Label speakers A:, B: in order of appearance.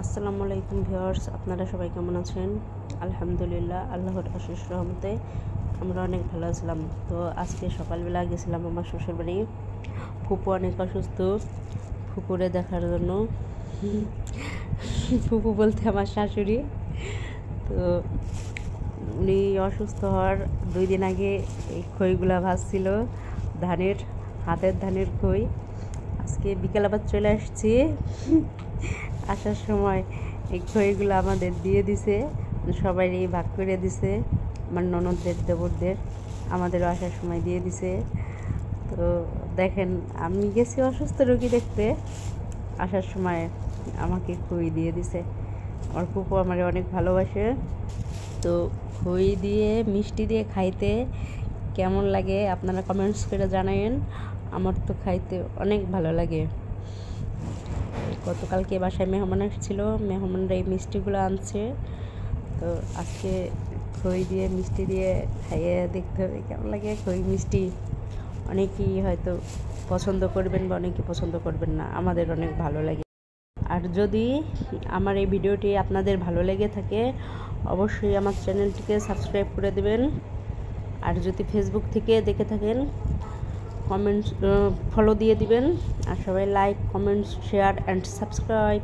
A: আসসালামু আলাইকুম ভিউয়ার্স, আপনারা সবাই কেমন আছেন? আলহামদুলিল্লাহ, আল্লাহর অশেষ রহমতে আমরা অনেক ভালো আছিলাম। তো আজকে সকালবেলা গেছিলাম আমার শ্বশুরবাড়ি। ফুপু অনেক অসুস্থ, ফুপুরে দেখার জন্য। ফুপু বলতে আমার শাশুড়ি। তো উনি অসুস্থ হওয়ার 2 দিন আগে এই খইগুলা ভাজছিল, হাতের ধানের খই। আজকে বিকেল আবার চলে আসছি। আসার সময় এই খইগুলো আমাদের দিয়ে দিছে, সবারই ভাগ করে দিছে, আমার ননদদের, দেবরদের, আমাদেরও আসার সময় দিয়ে দিছে। তো দেখেন, আমি গেছি অসুস্থ রোগী দেখতে, আসার সময় আমাকে খই দিয়ে দিছে। আমার ফুপু আমার অনেক ভালোবাসে। তো খই দিয়ে মিষ্টি দিয়ে খাইতে কেমন লাগে আপনারা কমেন্টস করে জানাবেন। আমার তো খাইতে অনেক ভালো লাগে। গতকালকে বাসায় মেহমান আসছিল, মেহমানরা এই মিষ্টিগুলো আনছে। তো আজকে খই দিয়ে মিষ্টি দিয়ে খাইয়ে দেখতে হবে কেমন লাগে। খই মিষ্টি অনেকেই হয়তো পছন্দ করবেন বা অনেকে পছন্দ করবেন না, আমাদের অনেক ভালো লাগে। আর যদি আমার এই ভিডিওটি আপনাদের ভালো লেগে থাকে, অবশ্যই আমার চ্যানেলটিকে সাবস্ক্রাইব করে দেবেন। আর যদি ফেসবুক থেকে দেখে থাকেন, কমেন্টস ফলো দিয়ে দিবেন। আর সবাই like, comments, share and subscribe.